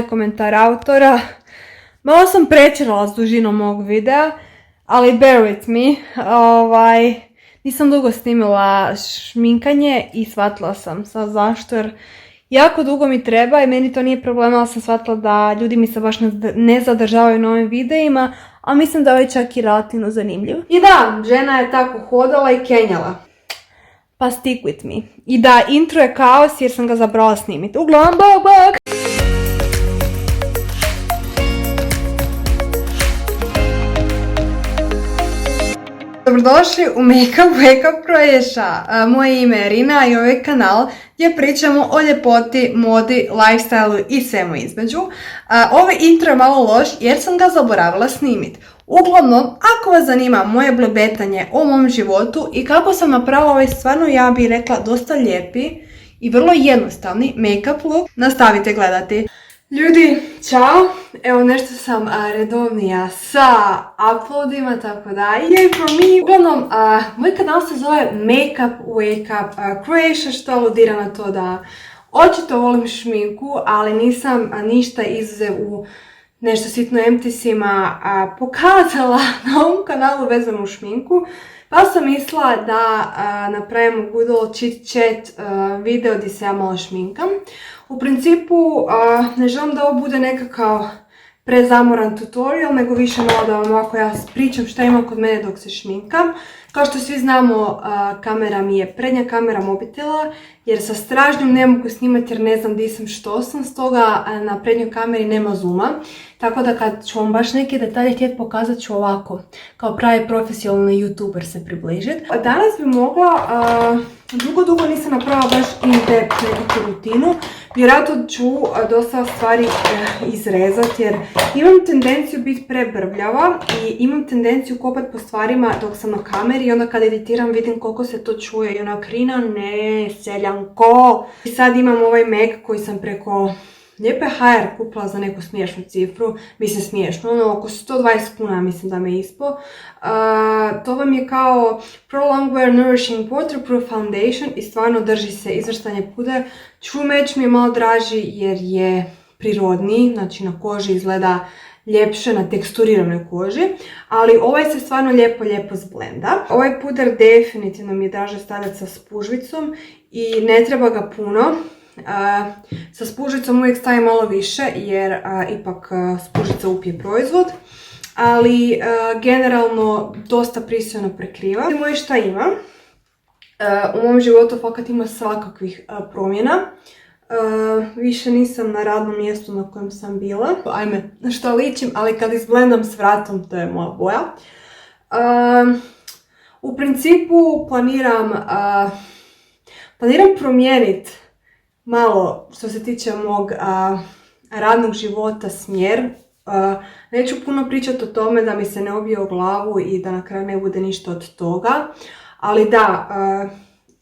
komentar autora. Malo sam pretjerala s dužinom mog videa, ali bear with me. Nisam dugo snimila šminkanje i shvatila sam sad zašto, jer jako dugo mi treba i meni to nije problem, ali sam shvatila da ljudi mi se baš ne zadržavaju na ovim videima, a mislim da je čak i relativno zanimljiv. I da, žena je tako hodala i kenjala. Pa stick with me. I da, intro je kaos jer sam ga zabrala snimiti. Uglavnom, bog! Dobrodošli u Makeup Wake Up Croatia. Moje ime je Irina i ovaj kanal gdje pričamo o ljepoti, modi, lifestyle i svemu između. Ovaj intro je malo loš jer sam ga zaboravila snimiti. Uglavnom, ako vas zanima moje blebetanje o mom životu i kako sam napravila ovaj stvarno, ja bih rekla, dosta lijepi i vrlo jednostavni make-up look, nastavite gledati. Ljudi, čao! Evo nešto sam redovnija sa uploadima, tako da yay for me! Uglavnom, moj kanal se zove Makeup Wake Up Croatia, što aludira na to da očito volim šminku, ali nisam ništa izuzev u nešto sitno emptisima pokazala na ovom kanalu vezano u šminku. Pa sam mislila da napravimo good old chit chat video gdje se ja malo šminkam. U principu ne želim da ovo bude nekakav prezamoran tutorial, nego više malo da vam ovako ja pričam šta imam kod mene dok se šminkam. Kao što svi znamo, kamera mi je prednja kamera mobitela, jer sa stražnjom ne mogu snimati jer ne znam di sam što sam, stoga na prednjoj kameri nema zooma. Tako da kad ću vam baš neke detalje htjeti pokazat ću ovako, kao pravi profesionalni youtuber se približiti. Danas bi mogla, dugo nisam napravila baš in-depth neku rutinu. Vjerojatno ću dosta stvari izrezati jer imam tendenciju biti prebrvljava i imam tendenciju kopati po stvarima dok sam na kameri i onda kad editiram vidim koliko se to čuje i onak Rina, ne, seljanko. I sad imam ovaj Mac koji sam preko Lijepe HR kupila za neku smiješnu cifru, mislim smiješno, ono oko 120 kuna mislim da me ispo. To vam je kao Prolonged Wear Nourishing Waterproof Foundation i stvarno drži se izvrstanje puder. True Match mi je malo draži jer je prirodniji, znači na koži izgleda ljepše, na teksturiranoj koži, ali ovaj se stvarno lijepo zblenda. Ovaj puder definitivno mi je draže stavljati sa spužvicom i ne treba ga puno. Sa spužicom uvijek stavim malo više jer ipak spužica upije proizvod, ali generalno dosta pristojno prekriva. Vidimo i šta ima. U mom životu fakat ima svakakvih promjena. Više nisam na radnom mjestu na kojem sam bila. Ajme, na što ličim, ali kad izblendam s vratom, to je moja boja. U principu planiram promijeniti malo što se tiče mog radnog života, smjer. Neću puno pričati o tome da mi se ne obije o glavu i da na kraju ne bude ništa od toga. Ali da,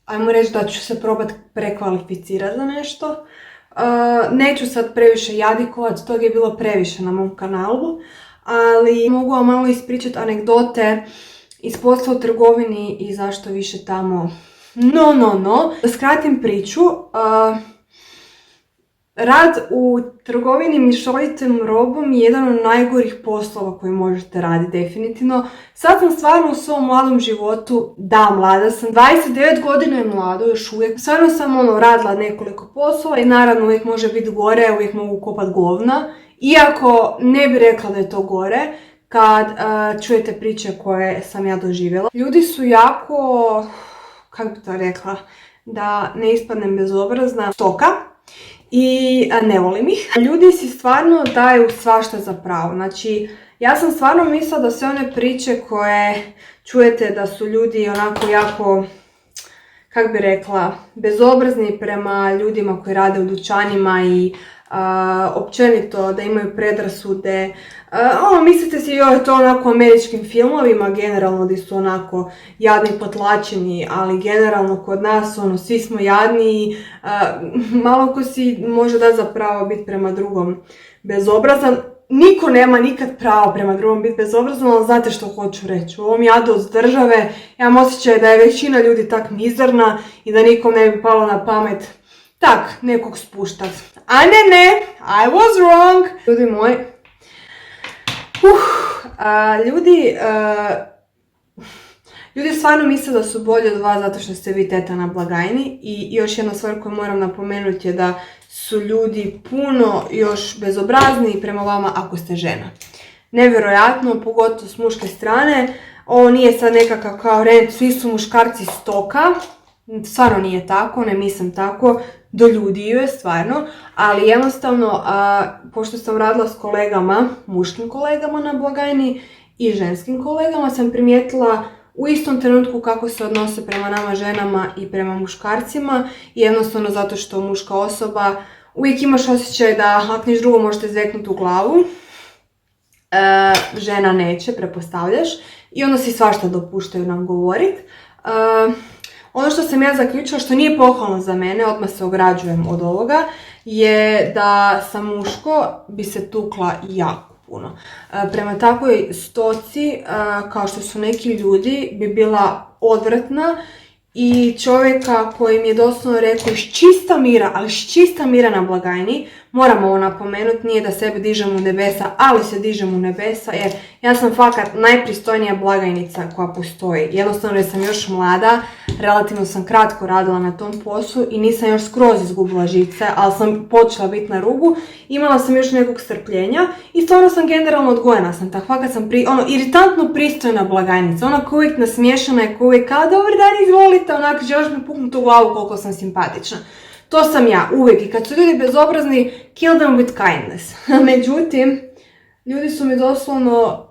ajmo reći da ću se probati prekvalificirati za nešto. Neću sad previše jadikovati, toga je bilo previše na mom kanalu. Ali mogu vam malo ispričati anegdote iz posla u trgovini i zašto više tamo no. Da skratim priču, rad u trgovini mješovitom robom je jedan od najgorih poslova koji možete raditi, definitivno. Sad sam stvarno u svom mladom životu, da, mlada sam, 29 godina je mlado još uvijek. Stvarno sam radila nekoliko poslova i naravno uvijek može biti gore, uvijek mogu kopat govna. Iako ne bi rekla da je to gore, kad čujete priče koje sam ja doživjela. Ljudi su jako, kako bi to rekla, da ne ispadnem bezobrazna, stoka. I ne volim ih. Ljudi si stvarno daju svašta za pravo. Znači, ja sam stvarno mislila da sve one priče koje čujete da su ljudi onako jako, kako bi rekla, bezobrazni prema ljudima koji rade u dućanima i općenito da imaju predrasude. Mislite si joj to onako u američkim filmovima generalno gdje su onako jadni, potlačeni, ali generalno kod nas svi smo jadni i malo ko si može da zapravo biti prema drugom bezobrazan. Niko nema nikad pravo prema drugom biti bezobrazan, ali znate što hoću reći. U ovom jadu od države ja imam osjećaj da je većina ljudi tak mizerna i da nikom ne bi palo na pamet tak nekog spuštati. a ne, I was wrong. Ljudi moji, ljudi stvarno misle da su bolji od vas zato što ste vi teta na blagajni i još jedna stvar koju moram napomenuti je da su ljudi puno još bezobrazniji prema vama ako ste žena. Nevjerojatno, pogotovo s muške strane. Ovo nije sad nekakav kao rent, svi su muškarci stoka. Stvarno nije tako, ne mislim tako. Doljudio je stvarno, ali jednostavno, pošto sam radila s kolegama, muškim kolegama na blagajni i ženskim kolegama, sam primijetila u istom trenutku kako se odnose prema nama ženama i prema muškarcima. I jednostavno zato što muška osoba uvijek imaš osjećaj da ako niš drugo možete zveknuti u glavu. Žena neće, pretpostavljaš. I onda si svašta dopuštaju nam govoriti. Ono što sam ja zaključila, što nije pohvalno za mene, odmah se ograđujem od ovoga, je da sa muško bi se tukla jako puno. Prema takvoj stoci, kao što su neki ljudi, bi bila odvratna i čovjeka koji mi je doslovno rekao iz čista mira, ali iz čista mira na blagajni, moram ovo napomenuti, nije da sebe dižem u nebesa, ali se dižem u nebesa jer ja sam fakat najpristojnija blagajnica koja postoji. Jednostavno jer sam još mlada, relativno sam kratko radila na tom poslu i nisam još skroz izgubila živce, ali sam počela biti na rubu. Imala sam još nekog strpljenja i stvarno sam generalno odgojena sam, tako fakat sam iritantno pristojna blagajnica, ona koja uvijek nasmiješana je, koja uvijek kao dobar dan izvolite, onako želiš mi puknuti u glavu koliko sam simpatična. To sam ja, uvijek. I kad su ljudi bezobrazni, kill them with kindness. Međutim, ljudi su mi doslovno,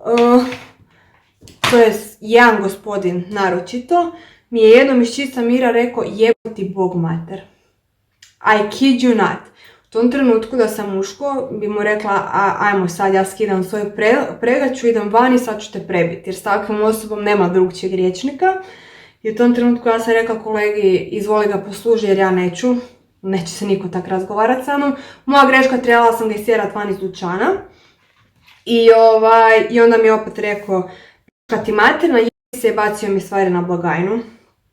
to je jedan gospodin naročito, mi je jednom iz čista mira rekao jebati Bog mater. I kid you not. U tom trenutku da sam muško bi mu rekla ajmo sad ja skidam svoju pregaču, idem van i sad ću te prebiti. Jer s takvom osobom nema drugčijeg rječnika. I u tom trenutku ja sam rekla kolegi izvoli ga posluži jer ja neću se niko tak razgovarati sa mnom. Moja greška, trebala sam ga istjerat van iz dućana. I onda mi je opet rekao kad ti materna se je bacio mi stvari na blagajnu.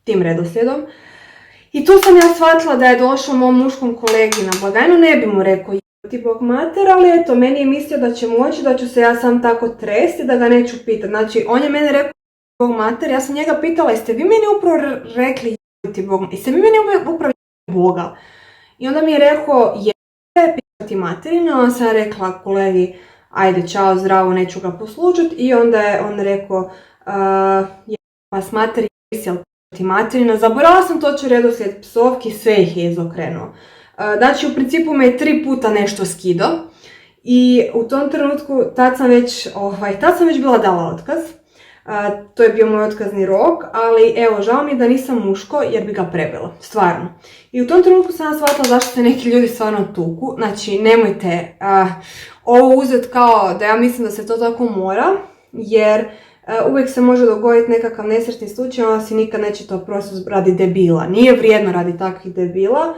Tim redoslijedom. I tu sam ja shvatila da je došao mom muškom kolegi na blagajnu. Ne bi mu rekao ti Bog mater, ali eto, meni je mislio da će moći, da ću se ja sam tako tresti, da ga neću pitati. Znači, on je mene rekao Bog mater, ja sam njega pitala, jeste vi meni upravo rekli ti Bog mater, jeste vi meni upravo Boga? I onda mi je rekao, pitati materinu, onda sam rekla kolegi, ajde, čao, zdravo, neću ga poslužiti. I onda je on rekao, pa s materi, jel pitati materina. Zaboravila sam točno redoslijed psovki, sve ih je izokrenuo. Znači, u principu me je 3 puta nešto skido. I u tom trenutku, tad sam već bila dala otkaz. To je bio moj otkazni rok, ali evo, žao mi je da nisam muško jer bi ga prebila, stvarno. I u tom trenutku sam shvatila zašto se neki ljudi stvarno tuku. Znači, nemojte ovo uzeti kao da ja mislim da se to tako mora, jer uvijek se može dogoditi nekakav nesretni slučaj, onda si nikad neće to oprostiti radi debila. Nije vrijedno radi takvih debila,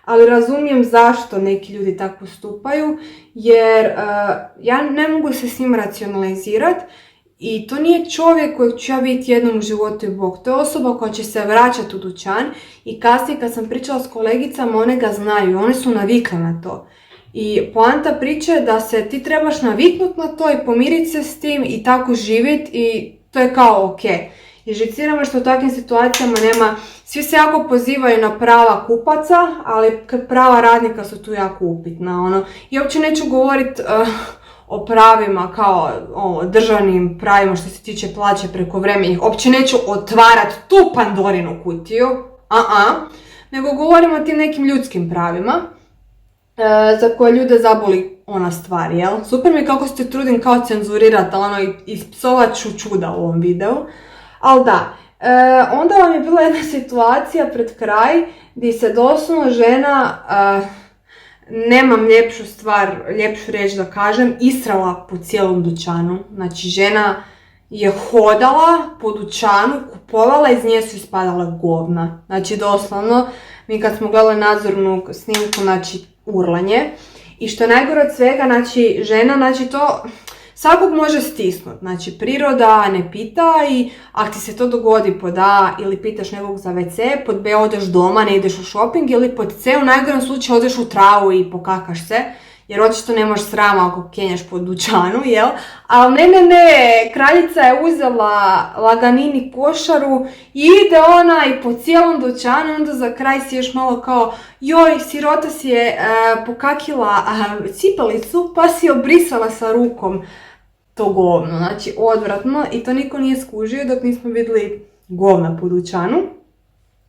ali razumijem zašto neki ljudi tako postupaju, jer ja ne mogu se s njim racionalizirati i to nije čovjek kojeg ću ja biti jednom u životu i Bog. To je osoba koja će se vraćati u dućan i kasnije kad sam pričala s kolegicama, one ga znaju, one su navikle na to. I poanta priče je da se ti trebaš naviknuti na to i pomiriti se s tim i tako živjeti i to je kao ok. I žiciramo što u takvim situacijama nema, svi se jako pozivaju na prava kupaca, ali prava radnika su tu jako upitna. I uopće neću govoriti o pravima kao državnim pravima što se tiče plaće prekovremenih, uopće neću otvarati tu Pandorinu kutiju, nego govorimo o tim nekim ljudskim pravima za koje ljude zaboli ona stvar, jel? Super mi je kako se trudim kao cenzurirati, ispsovat ću čuda u ovom videu. Ali da, onda vam je bila jedna situacija pred kraj gdje se doslovno žena, nemam ljepšu riječ da kažem, israla po cijelom dućanu. Znači žena je hodala po dućanu, kupovala, iz nje su ispadala govna. Znači doslovno, mi kad smo gledali nadzornu snimku, znači urlanje. I što je najgore od svega, znači žena, znači to svakog može stisnut. Znači, priroda ne pita i ako ti se to dogodi pod A ili pitaš nekog za WC, pod B odeš doma, ne ideš u shopping, ili pod C u najgorem slučaju odeš u travu i pokakaš se, jer očito nemaš srama ako kenjaš po dućanu, jel? Ali ne, kraljica je uzela laganini košaru i ide ona i po cijelom dućanu, onda za kraj si još malo kao, joj, sirota si je pokakila cipelicu, pa si obrisala sa rukom to govno. Znači, odvratno, i to niko nije skužio dok nismo vidjeli govna po dućanu.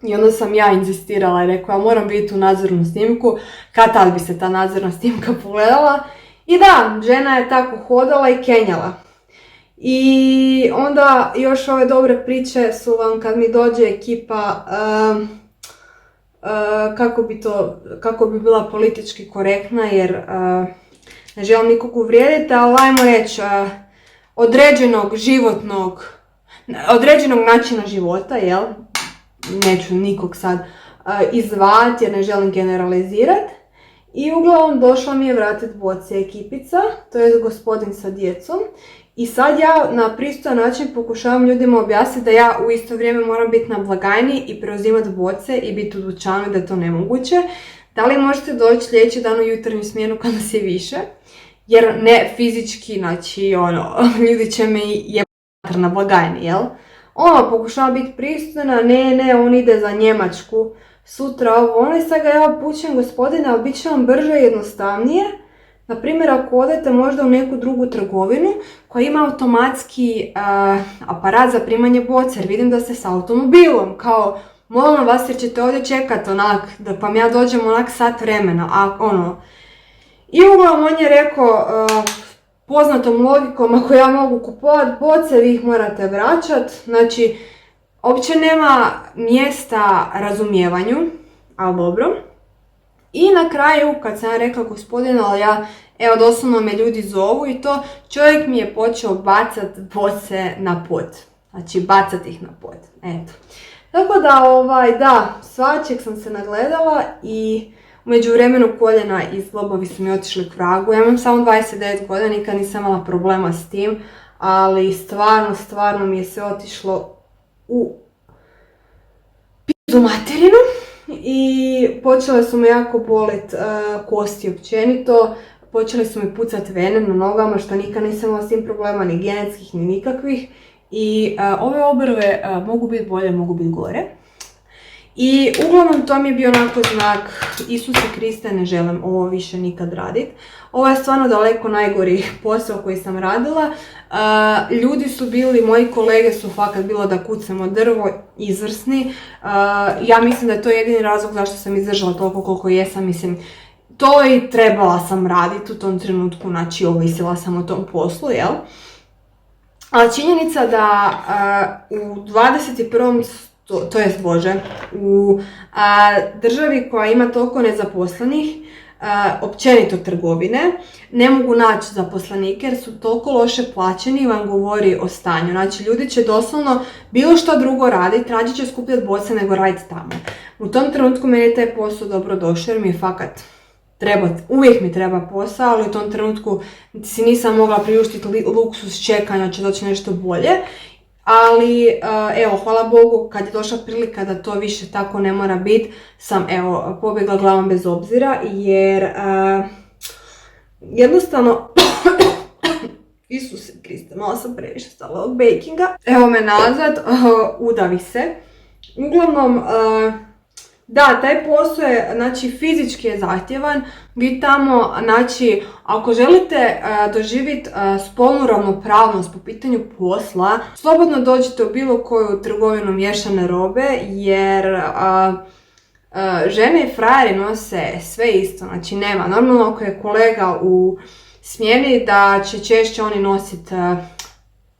I onda sam ja inzistirala i rekla, moram biti u nadzornu snimku, kad tad bi se ta nadzorna snimka pogledala. I da, žena je tako hodala i kenjala. I onda još ove dobre priče su vam kad mi dođe ekipa, kako bi bila politički korektna, jer ne želim nikog uvrijediti, ali ajmo reći određenog načina života, jel? Neću nikog sad izvati jer ne želim generalizirati. I uglavnom došla mi je vratit boce ekipica, to je gospodin sa djecom. I sad ja na pristojan način pokušavam ljudima objasniti da ja u isto vrijeme moram biti na blagajni i preuzimati boce i biti u dućanu, da je to nemoguće. Da li možete doći sljedeći dan u jutarnju smjenu kad nas je više? Jer ne fizički, znači ljudi će me jebati na blagajni, jel? Pokušava biti pristojna, ne, on ide za Njemačku, sutra ovo, i sad ga ja upućujem, gospodine, ali bit će vam brže i jednostavnije. Naprimjer, ako odete možda u neku drugu trgovinu koja ima automatski aparat za primanje boce, jer vidim da ste s automobilom, kao, molim vas jer ćete ovdje čekati da pa ja dođem sat vremena, I uglavnom on je rekao, poznatom logikom, ako ja mogu kupovati boce, vi ih morate vraćati. Znači, uopće nema mjesta razumijevanju, ali dobro. I na kraju, kad sam ja rekla, gospodine, ali doslovno me ljudi zovu i to, čovjek mi je počeo bacati boce na pod. Znači, bacati ih na pod. Eto. Tako da, svačeg sam se nagledala i u međuvremenu koljena i zglobovi su mi otišli k vragu. Ja imam samo 29 godina, nikad nisam imala problema s tim, ali stvarno mi je sve otišlo u pizdu materinu i počele su me jako bolit kosti općenito, počeli su mi pucat vene na nogama, što nikad nisam imala s tim problema, ni genetskih, ni nikakvih. I ove obrve mogu biti bolje, mogu biti gore. I uglavnom to mi je bio onako znak, Isuse Kriste, ne želim ovo više nikad radit. Ovo je stvarno daleko najgori posao koji sam radila. Ljudi su bili, moji kolege su fakat bilo da kucamo drvo, izvrsni. Ja mislim da je to jedini razlog zašto sam izdržala toliko koliko jesam, mislim. To i trebala sam raditi u tom trenutku, znači ovisila sam o tom poslu, jel? Ali činjenica da u 21. u državi koja ima toliko nezaposlenih, općenito trgovine, ne mogu naći zaposlenike jer su toliko loše plaćeni i vam govori o stanju. Znači, ljudi će doslovno bilo što drugo raditi, rađe će skupljati boce nego raditi tamo. U tom trenutku meni je taj posao dobro došao jer mi je fakat uvijek mi treba posao, ali u tom trenutku si nisam mogla priuštiti luksus čekanja, će doći nešto bolje. Ali, hvala Bogu, kad je došla prilika da to više tako ne mora biti, sam, pobjegla glavom bez obzira, jer jednostavno, Isuse Kriste, malo sam previše stala od bakinga. Evo me nazad, udavi se. Uglavnom, da, taj posao je, znači, fizički je zahtjevan. Vi tamo, znači, ako želite doživjeti spolnu ravnopravnost po pitanju posla, slobodno dođite u bilo koju trgovinu miješane robe, jer žene i frajeri nose sve isto, znači nema. Normalno ako je kolega u smjeni da će češće oni nositi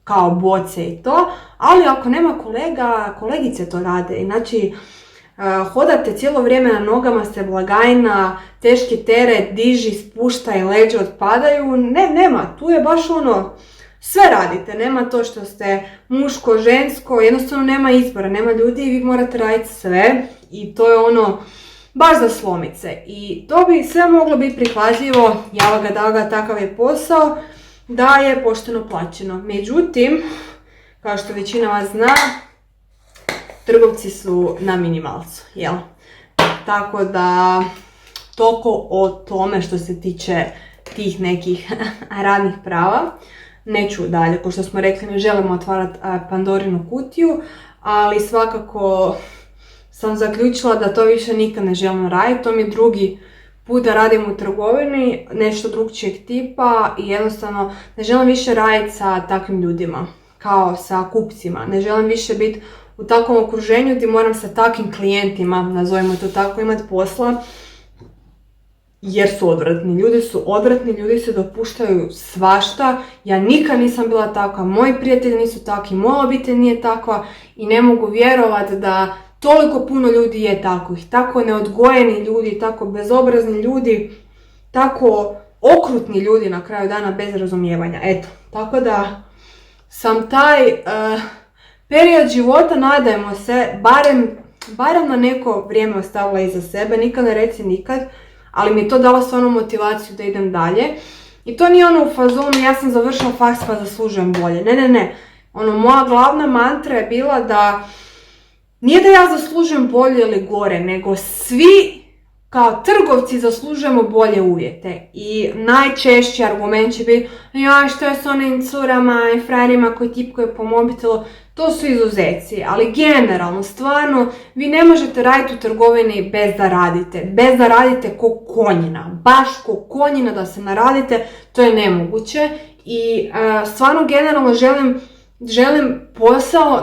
kao boce i to, ali ako nema kolega, kolegice to rade, znači hodate cijelo vrijeme na nogama, ste blagajna, teški teret, diži, spuštaj, leđe otpadaju, nema, tu je baš sve radite, nema to što ste muško, žensko, jednostavno nema izbora, nema ljudi i vi morate raditi sve i to je baš za slomice. I to bi sve moglo biti prihvatljivo, javaga daga, takav je posao, da je pošteno plaćeno. Međutim, kao što većina vas zna, trgovci su na minimalcu, jel? Tako da, toliko o tome što se tiče tih nekih radnih prava. Neću dalje, kao što smo rekli, ne želimo otvarati Pandorinu kutiju, ali svakako sam zaključila da to više nikad ne želim raditi. To mi je drugi put da radim u trgovini, nešto drugčijeg tipa i jednostavno ne želim više raditi sa takvim ljudima, kao sa kupcima. Ne želim više biti u takvom okruženju gdje moram sa takvim klijentima, nazovimo to tako, imati posla, jer su odvratni. Ljudi su odvratni, ljudi se dopuštaju svašta. Ja nikad nisam bila takva, moji prijatelji nisu takvi, moja obitelj nije takva i ne mogu vjerovati da toliko puno ljudi je takvih. Tako neodgojeni ljudi, tako bezobrazni ljudi, tako okrutni ljudi na kraju dana bez razumijevanja. Eto, tako da sam taj period života, nadajmo se, barem na neko vrijeme ostavila iza sebe, nikad ne reci nikad, ali mi je to dalo stvarno motivaciju da idem dalje. I to nije ono u fazonu, ja sam završila faks pa zaslužujem bolje. Ne. Moja glavna mantra je bila da nije da ja zaslužujem bolje ili gore, nego svi kao trgovci zaslužujemo bolje uvjete. I najčešći argument će biti, ja što je s onim curama i frajerima koji tipkaju po mobitelu, to su izuzeci, ali generalno, stvarno, vi ne možete raditi u trgovini bez da radite ko konjina, baš ko konjina da se naradite, to je nemoguće i stvarno generalno želim posao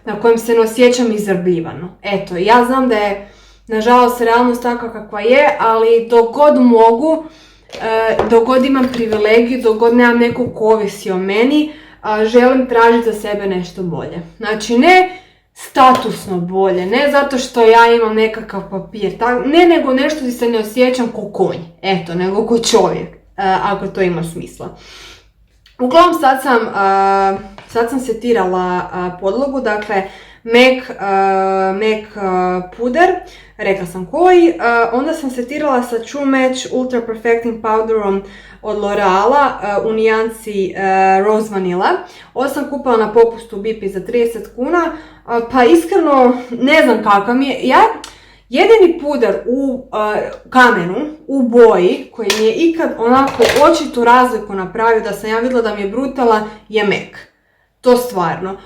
na kojem se ne osjećam izrabljivano. Eto, ja znam da je nažalost realnost takva kakva je, ali dok god mogu, dok god imam privilegiju, dok god nemam nekog ko ovisi o meni, želim tražiti za sebe nešto bolje. Znači ne statusno bolje, ne zato što ja imam nekakav papir, ne nego nešto gdje se ne osjećam ko konj, eto, nego ko čovjek, ako to ima smisla. Uglavnom sad sam setirala podlogu, dakle MAC puder, rekla sam koji, onda sam setirala sa True Match Ultra Perfecting Powderom od L'Oreala u nijansi Rose Vanilla. Ovo sam kupila na popustu u Bipi za 30 kuna, pa iskreno ne znam kakav mi je. Jedini puder u kamenu, u boji, koji mi je ikad onako očitu razliku napravio da sam ja vidjela da mi je brutala, je MAC. To stvarno.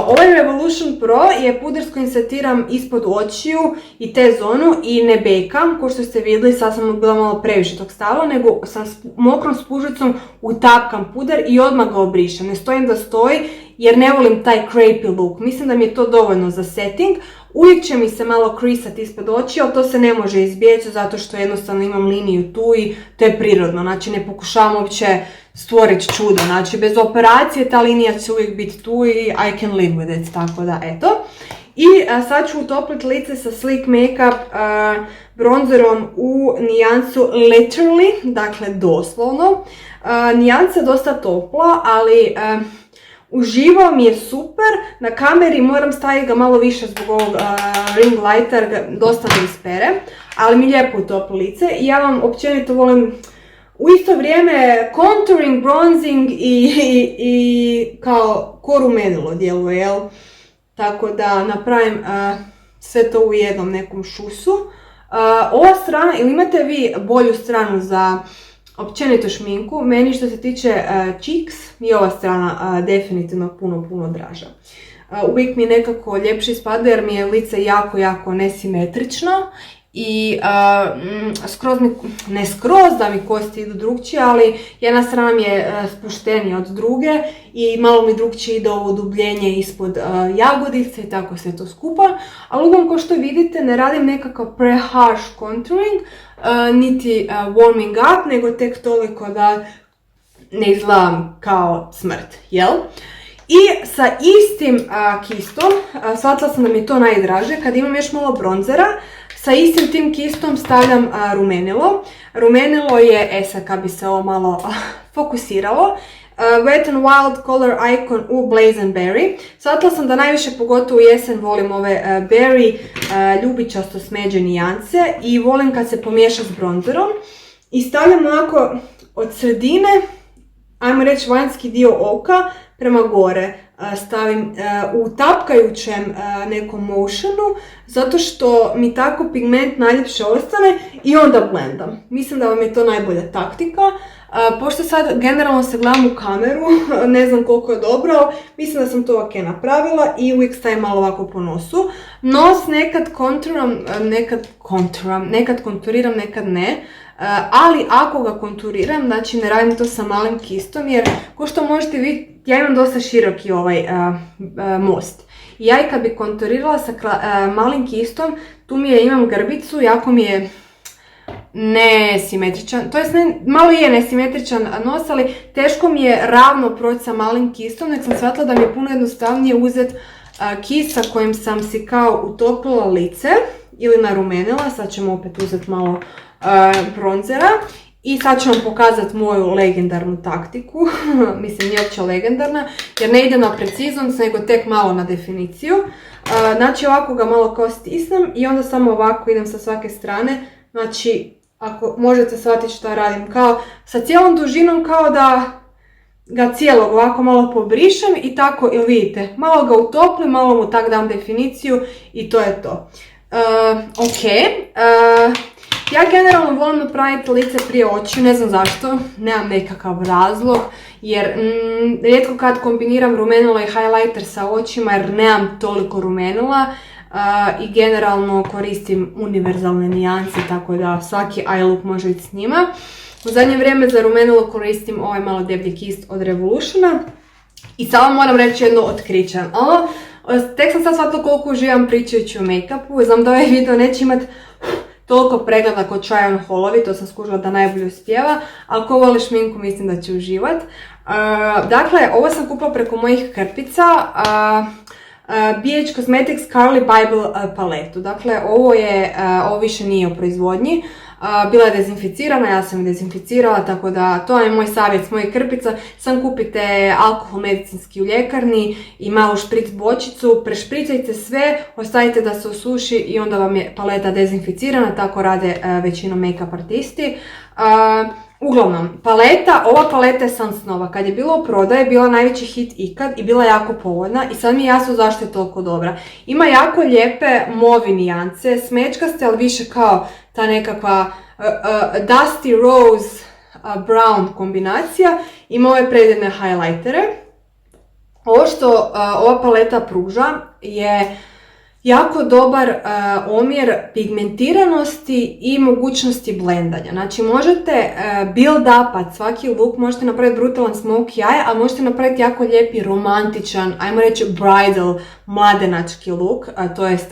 Ovaj Revolution Pro je puder s kojim setiram ispod očiju i T-zonu i ne bekam, ko što ste vidjeli, sad sam bila malo previše tog stavila, nego sam s mokrom spužicom utapkam puder i odmah ga obrišem. Ne stojim da stoji jer ne volim taj crepey look. Mislim da mi je to dovoljno za setting. Uvijek će mi se malo krisati ispod očiju, ali to se ne može izbjeći zato što jednostavno imam liniju tu i to je prirodno. Znači ne pokušavam uopće stvoriti čudo. Znači bez operacije ta linija će uvijek biti tu i I can live with it. Tako da eto. I sad ću utopliti lice sa Sleek Makeup bronzerom u nijansu Literally, dakle doslovno. Nijansa je dosta topla, ali uživo mi je super. Na kameri moram staviti ga malo više zbog ovog ring lighta jer ga dosta mi ispere, ali mi lijepo utopli lice i ja vam općenito volim u isto vrijeme contouring, bronzing i kao ko rumenilo djeluje, jel? Tako da napravim sve to u jednom nekom šusu. Ova strana, ili imate vi bolju stranu za općenito šminku, meni što se tiče cheeks mi ova strana definitivno puno draža. Uvijek mi nekako ljepše ispada jer mi je lice jako nesimetrično i ne skroz da mi kosti idu drugčije, ali jedna strana mi je spuštenija od druge i malo mi drugčije ide ovo udubljenje ispod jagodice i tako sve to skupa. Ali uglavnom, kao što vidite, ne radim nekakav pre-harsh contouring, niti warming up, nego tek toliko da ne izgledam kao smrt, jel? I sa istim kistom, shvatila sam da mi je to najdraže, kad imam još malo bronzera, sa istim tim kistom stavljam rumenilo. Rumenilo je, sad kad bi se ovo malo fokusiralo, Wet n Wild Color Icon u Blazing Berry. Shvatila sam da najviše, pogotovo u jesen, volim ove berry ljubičasto smeđe nijance i volim kad se pomiješa s bronzerom. I stavljam onako od sredine ajmo reći, vanjski dio oka prema gore stavim u tapkajućem nekom motionu, zato što mi tako pigment najljepše ostane i onda blendam. Mislim da vam je to najbolja taktika. Pošto sad generalno se gledam u kameru, ne znam koliko je dobro, mislim da sam to ok napravila i uvijek stavim malo ovako po nosu. Nos nekad konturiram, nekad ne. Ali ako ga konturiram, znači ne radim to sa malim kistom, jer ko što možete vidjeti, ja imam dosta široki ovaj most. I ja i kad bi konturirala sa malim kistom, tu imam grbicu, jako mi je nesimetričan, to jest malo je nesimetričan nos, ali teško mi je ravno proći sa malim kistom, nek sam shvatila da mi je puno jednostavnije uzeti kis sa kojim sam si kao utopila lice ili narumenila. Sad ćemo opet uzeti malo bronzera i sad ću vam pokazati moju legendarnu taktiku. Mislim, nije uopće legendarna jer ne ide na preciznost, nego tek malo na definiciju. Znači ovako ga malo kao stisnem i onda samo ovako idem sa svake strane. Znači, ako možete shvatiti što radim, kao sa cijelom dužinom, kao da ga cijelog ovako malo pobrišem i tako, ili vidite, malo ga utoplim, malo mu tak dam definiciju i to je to. Ja generalno volim napraviti lice prije očiju, ne znam zašto, nemam nekakav razlog, jer rijetko kad kombiniram rumenila i highlighter sa očima jer nemam toliko rumenila. I generalno koristim univerzalne nijanse, tako da svaki eye look može biti s njima. U zadnje vrijeme za rumenilo koristim ovaj malo deblji kist od Revolutiona. I samo moram reći jedno otkriće. Tek sam sad shvatila koliko uživam pričajući o make-upu. Znam da ovaj video neće imati toliko pregleda kod try on haulovi, to sam skužila da najbolje uspijeva, ali ko voli šminku mislim da će uživat. Dakle, ovo sam kupila preko mojih krpica. BH Cosmetics Carly Bible paletu. Dakle, ovo više nije u proizvodnji. Bila je dezinficirana, ja sam je dezinficirala, tako da to je moj savjet s mojih krpica. Sam kupite alkohol medicinski u ljekarni i malu špric bočicu, prešpricajte sve, ostavite da se osuši i onda vam je paleta dezinficirana, tako rade većinom make-up artisti. Uglavnom, ova paleta je San Snova. Kad je bila u prodaji, bila najveći hit ikad i bila jako povoljna i sad mi je jasno zašto je toliko dobra. Ima jako lijepe movi nijance, smečkaste, ali više kao ta nekakva dusty rose brown kombinacija. Ima ove predivne highlightere. Ovo što ova paleta pruža je jako dobar omjer pigmentiranosti i mogućnosti blendanja. Znači možete build upat svaki look, možete napraviti brutalan smokey eye, a možete napraviti jako lijepi romantičan, ajmo reći bridal, mladenački look, to jest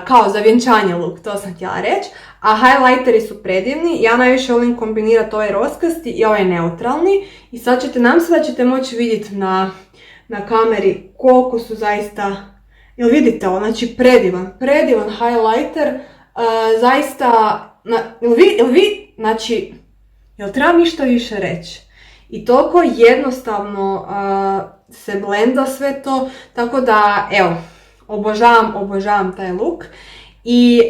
kao za vjenčanje look, to sam htjela reći. A highlighteri su predivni, ja najviše volim kombinirati ovaj roskasti i ovaj neutralni. I sad ćete, nam se da ćete moći vidjeti na kameri koliko su zaista. Jel vidite ovo, znači predivan highlighter, zaista, znači, jel treba ništa više reći? I toliko jednostavno se blenda sve to, tako da, evo, obožavam taj look. I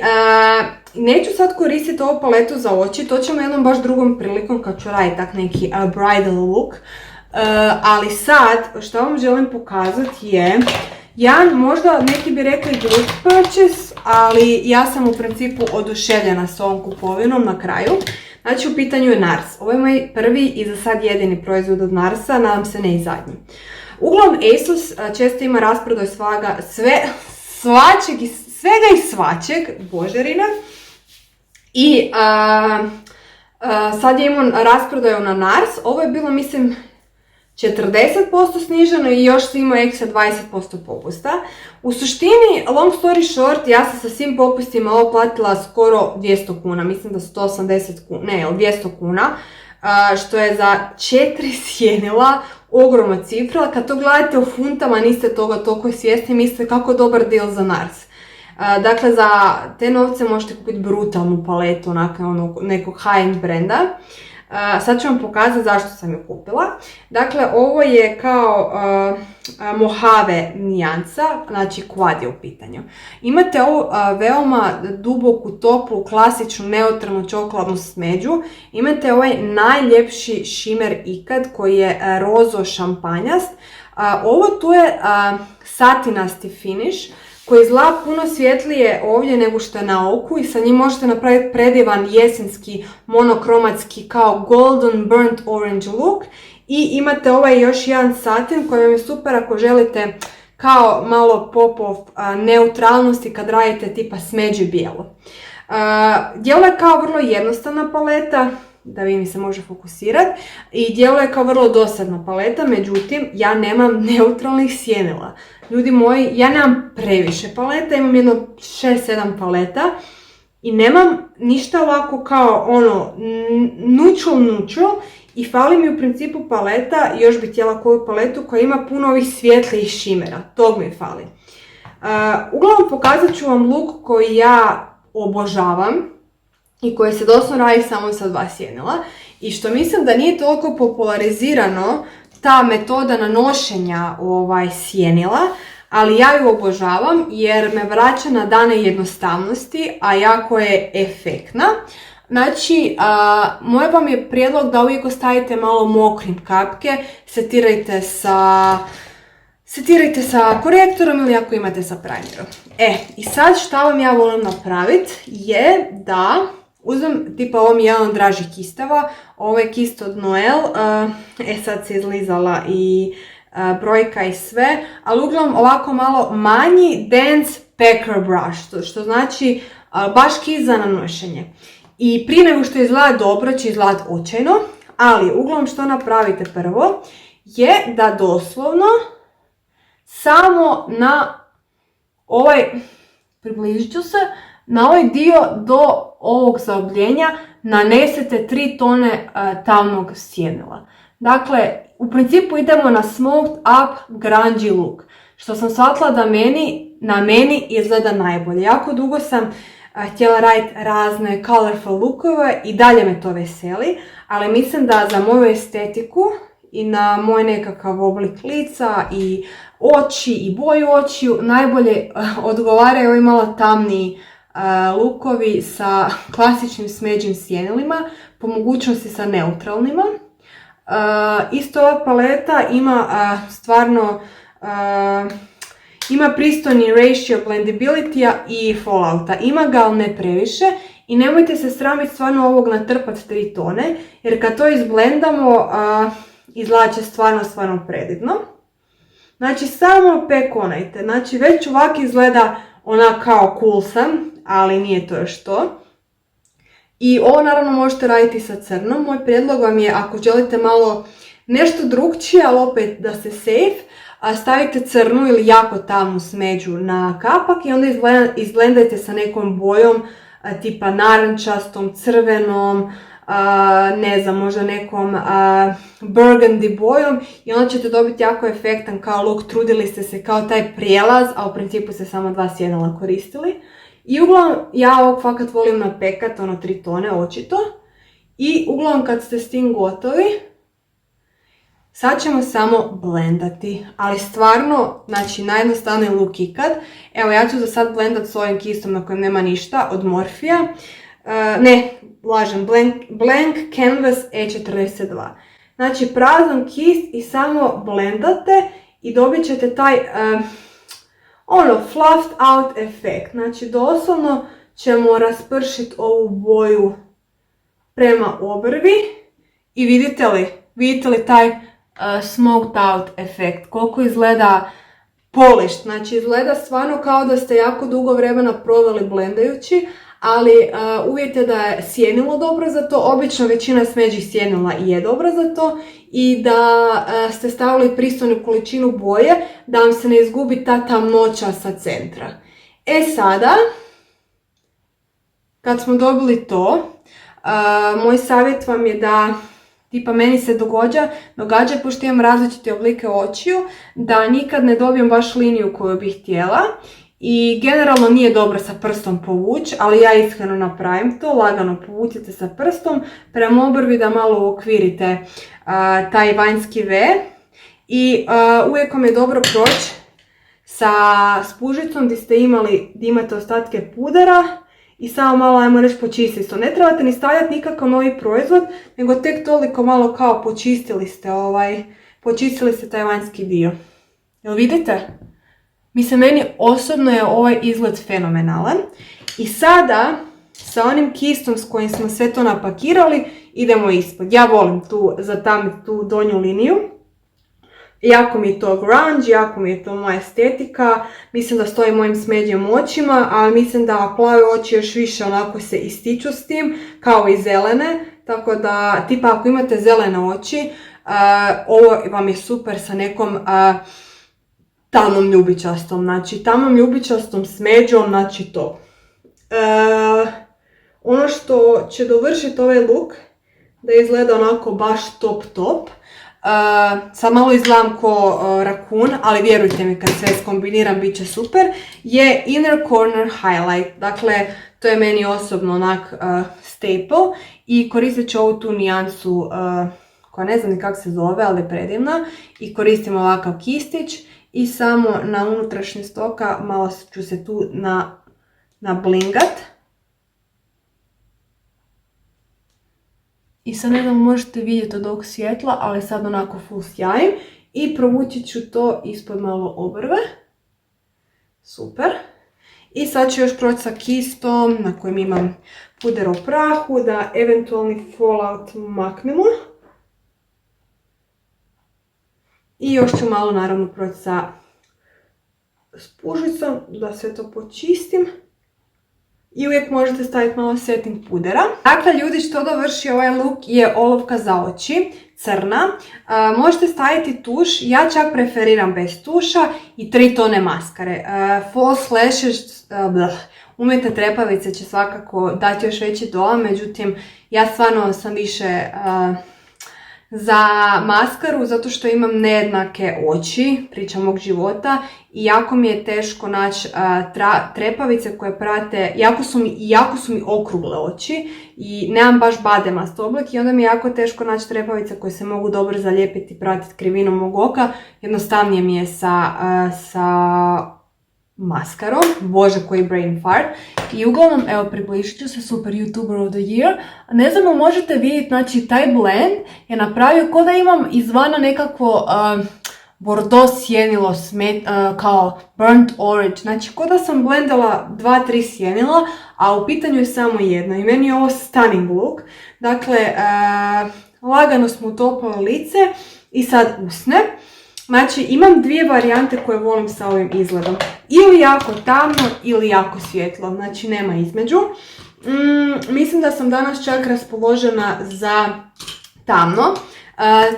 neću sad koristiti ovu paletu za oči, to ćemo jednom baš drugom prilikom kad ću raditi tak neki bridal look. Ali sad, što vam želim pokazati je možda neki bi rekli good purchase, ali ja sam u principu oduševljena s ovom kupovinom na kraju. Znači u pitanju je NARS. Ovo je moj prvi i za sad jedini proizvod od NARS-a, nadam se ne i zadnji. Uglavnom ASOS često ima rasprodaj svega i svačeg, božarina. I sad je imao rasprodaju na NARS, ovo je bilo mislim 40% sniženo i još si imao ekstra 20% popusta. U suštini, long story short, ja sam sa svim popustima ovo platila skoro 200 kuna, mislim da 180 kuna, ne, 200 kuna, što je za 4 sjenila ogromna cifra. Kad to gledate u funtama niste toga toliko svjesni, mislite kako dobar deal za NARS. Dakle, za te novce možete kupiti brutalnu paletu nekog high-end brenda. Sad ću vam pokazati zašto sam ju kupila. Dakle, ovo je kao Mojave nijansa, znači quad je u pitanju. Imate ovu veoma duboku, toplu, klasičnu, neutralnu čokoladnu smeđu. Imate ovaj najljepši šimer ikad koji je rozo šampanjast. Ovo tu je satinasti finish koji izgleda puno svjetlije ovdje nego što je na oku i sa njim možete napraviti predivan jesenski monokromatski kao golden burnt orange look. I imate ovaj još jedan satin koji vam je super ako želite kao malo pop-off neutralnosti kad radite tipa smeđu bijelo. Djeluje kao vrlo jednostavna paleta, da vi mi se može fokusirati, i djeluje kao vrlo dosadna paleta, međutim ja nemam neutralnih sjenila. Ljudi moji, ja nemam previše paleta, imam jedno 6-7 paleta i nemam ništa ovako kao ono neutral i fali mi u principu paleta, još bih htjela koju paletu koja ima puno ovih svjetlijih šimera, tog mi fali. Uglavnom pokazat ću vam look koji ja obožavam i koji se doslovno radi samo sa 2 sjenila i što mislim da nije toliko popularizirano ta metoda nanošenja sjenila, ali ja ju obožavam jer me vraća na dane jednostavnosti, a jako je efektna. Znači, moj vam je prijedlog da uvijek ostavite malo mokrim kapke, setirajte sa korektorom ili ako imate sa primerom. I sad šta vam ja volim napraviti je da uzmem, tipa ovo mi je jedan od dražih kistava, ovo je kist od Noel, sad se izlizala i brojka i sve, ali uglavnom ovako malo manji dense packer brush, što znači baš kist za nanošenje. I prije nego što izgleda dobro će izgledati očajno, ali uglavnom što napravite prvo je da doslovno samo na ovaj, približit ću se, na ovaj dio do ovog zaobljenja nanesete 3 tone tamnog sjenila. Dakle, u principu idemo na smoked up grungy look, što sam shvatila da na meni izgleda najbolje. Jako dugo sam htjela raditi razne colorful lookove i dalje me to veseli, ali mislim da za moju estetiku i na moj nekakav oblik lica i oči i boju očiju najbolje odgovaraju ovi malo tamniji lookovi sa klasičnim smeđim sjenilima, po mogućnosti sa neutralnima. Isto ova paleta ima stvarno ima pristojni ratio blendability-a i fallouta. Ima ga, ali ne previše. I nemojte se sramiti stvarno ovog natrpati 3 tone, jer kad to izblendamo, izgleda će stvarno predivno. Znači, samo pekonajte. Znači, već ovak izgleda ona kao cool sam, ali nije to još to. I ovo naravno možete raditi sa crnom. Moj prijedlog vam je, ako želite malo nešto drugčije, ali opet da se safe, stavite crnu ili jako tamnu smeđu na kapak i onda izblendajte sa nekom bojom tipa narančastom, crvenom, ne znam, možda nekom burgundy bojom i onda ćete dobiti jako efektan kao look. Trudili ste se kao taj prijelaz, a u principu ste samo 2 sjenila koristili. I uglavnom ja ovog fakat volim napekat, 3 tone očito. I uglavnom kad ste s tim gotovi, sad ćemo samo blendati, ali stvarno, znači najjednostavniji look ikad. Evo, ja ću za sad blendat s ovim kistom na kojem nema ništa od Morphea. Blank Canvas E42. Znači prazan kist i samo blendate i dobit ćete taj fluffed out efekt. Znači doslovno ćemo raspršiti ovu boju prema obrvi i vidite li taj smoked out efekt, koliko izgleda polished. Znači izgleda stvarno kao da ste jako dugo vremena proveli blendajući, ali uvjet je da je sjenilo dobro za to, obično većina smeđih sjenila je dobra za to i da ste stavili pristojnu količinu boje da vam se ne izgubi ta tamnoća sa centra. Sada, kad smo dobili to, moj savjet vam je da, tipa meni se događa pošto imam različite oblike očiju, da nikad ne dobijem baš liniju koju bih htjela i generalno nije dobro sa prstom povući, ali ja iskreno napravim to, lagano povucite sa prstom prema obrvi da malo uokvirite taj vanjski V i uvijek vam je dobro proći sa spužicom gdje imate ostatke pudara i samo malo, ajmo reći, počistiti to. Ne trebate ni stavljati nikakav novi proizvod, nego tek toliko malo kao počistili ste taj vanjski dio. Jel vidite? Mislim, meni osobno je ovaj izgled fenomenalan. I sada, sa onim kistom s kojim smo sve to napakirali, idemo ispod. Ja volim zatamiti tu donju liniju. Jako mi je to grunge, jako mi je to moja estetika. Mislim da stoji mojim smeđim očima, ali mislim da plave oči još više onako se ističu s tim, kao i zelene. Tako da, tipa ako imate zelene oči, ovo vam je super sa nekom tamnom ljubičastom. Znači, tamnom ljubičastom smeđom, znači to. Ono što će dovršiti ovaj look, da izgleda onako baš top. Sad malo izgledam ko rakun, ali vjerujte mi, kad sve skombiniram bit će super, je Inner Corner Highlight. Dakle, to je meni osobno onak staple i koristit ću ovu tu nijansu koja ne znam ni kako se zove, ali je predivna, i koristim ovakav kistić i samo na unutrašnjost oka malo ću se tu nablingat. I sad ne znam, možete vidjeti od ovog svjetla, ali sad onako full sjajim. I provući ću to ispod malo obrve. Super. I sad ću još proći sa kistom na kojem imam puder u prahu da eventualni fallout maknemo. I još ću malo naravno proći sa spužicom da sve to počistim. I uvijek možete staviti malo setting pudera. Dakle, ljudi, što dovrši ovaj look je olovka za oči, crna. Možete staviti tuš, ja čak preferiram bez tuša i 3 tone maskare. False lashes, umjetne trepavice će svakako dati još veći dojam, međutim, ja stvarno sam više za maskaru zato što imam nejednake oči, pričam mog života, i jako mi je teško naći trepavice koje prate, jako su mi okrugle oči i nemam baš bademast oblik i onda mi je jako teško naći trepavice koje se mogu dobro zalijepiti i pratiti krivinu mog oka. Jednostavnije mi je sa maskarom, bože koji brain fart. I uglavnom, evo, približit ću se, super YouTuber of the year. Ne znam, možete vidjeti, znači taj blend je napravio kao da imam izvana nekako bordeaux sjenilo, kao burnt orange. Znači, kao da sam blendala 2-3 sjenila, a u pitanju je samo jedno. I meni je ovo stunning look. Dakle, lagano smo utopili lice i sad usne. Znači, imam 2 varijante koje volim sa ovim izgledom. Ili jako tamno, ili jako svjetlo. Znači, nema između. Mislim da sam danas čak raspoložena za tamno.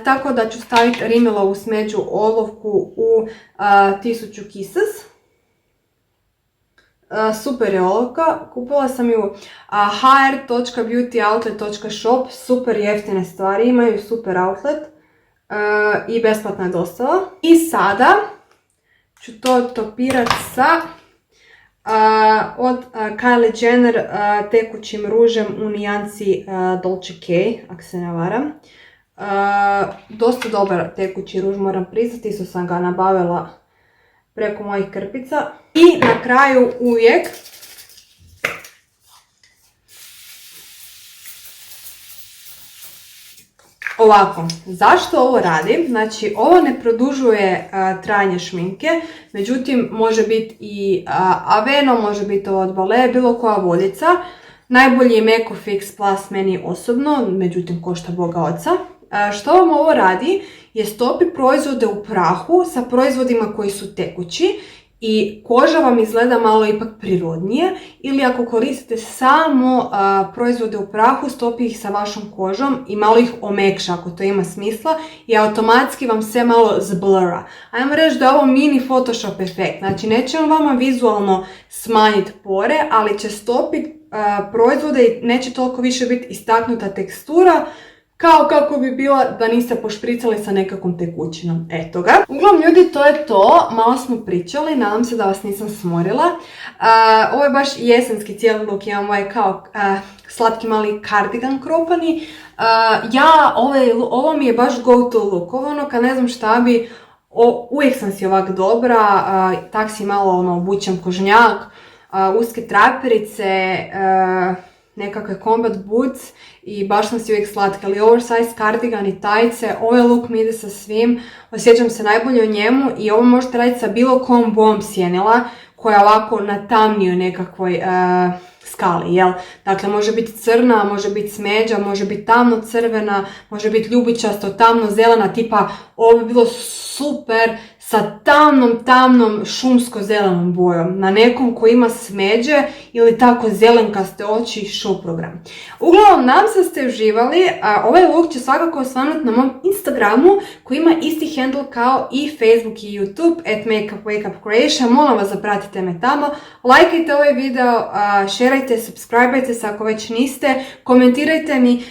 Tako da ću staviti Rimmelovu smeđu olovku u 1000 Kisses. Super je olovka. Kupila sam ju hr.beautyoutlet.shop. Super jeftine stvari imaju, super outlet. I besplatna je dostava. I sada ću to topirati sa od Kylie Jenner tekućim ružem u nijansi Dolce K, ako se ne varam. Dosta dobar tekući ruž, moram priznati, isto sam ga nabavila preko mojih krpica. I na kraju uvijek ovako, zašto ovo radim? Znači, ovo ne produžuje trajanje šminke, međutim, može biti i Aveno, može biti ovo od Balea, bilo koja voljica. Najbolji je Meko Fix Plus meni osobno, međutim, košta Boga oca. Što vam ovo radi je stopi proizvode u prahu sa proizvodima koji su tekući i koža vam izgleda malo ipak prirodnije, ili ako koristite samo proizvode u prahu, stopi ih sa vašom kožom i malo ih omekša ako to ima smisla i automatski vam sve malo zblura. Ajmo reći da je ovo mini Photoshop efekt, znači neće on vama vizualno smanjiti pore, ali će stopiti proizvode i neće toliko više biti istaknuta tekstura kao kako bi bila da niste pošpricali sa nekakvom tekućinom. Eto ga. Uglavnom ljudi, to je to. Malo smo pričali, nadam se da vas nisam smorila. Ovo je baš jesenski cijeli look, imam ovaj kao slatki mali kardigan kropani. Ovo mi je baš go to look. Ovo kad ne znam šta bi, uvijek sam si ovak dobra, tak si malo obučem kožnjak, uske traperice, nekakve combat boots i baš sam si uvijek slatka, ali oversize kardigan i tajce, ovaj look mi ide sa svim, osjećam se najbolje u njemu i ovo možete raditi sa bilo kom bojom sjenila koja je ovako na tamnijoj nekakvoj skali, jel? Dakle, može biti crna, može biti smeđa, može biti tamno crvena, može biti ljubičasto, tamno zelena, tipa ovo bi bilo super sa tamnom šumsko-zelenom bojom. Na nekom koji ima smeđe ili tako zelenkaste oči, show program. Uglavnom, nadam se da ste uživali. Ovaj look će svakako osvanuti na mom Instagramu koji ima isti handle kao i Facebook i YouTube @makeupwakeupcroatia. Molim vas da pratite me tamo. Lajkajte ovaj video, šerajte, subscribeajte se ako već niste. Komentirajte mi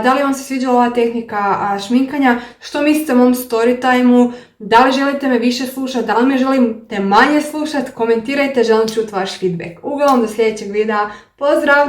da li vam se sviđala ova tehnika šminkanja, što mislite o mom story time-u, da li želite me više slušati, da li me želite manje slušati, komentirajte, želim čuti vaš feedback. Uglavnom do sljedećeg videa, pozdrav!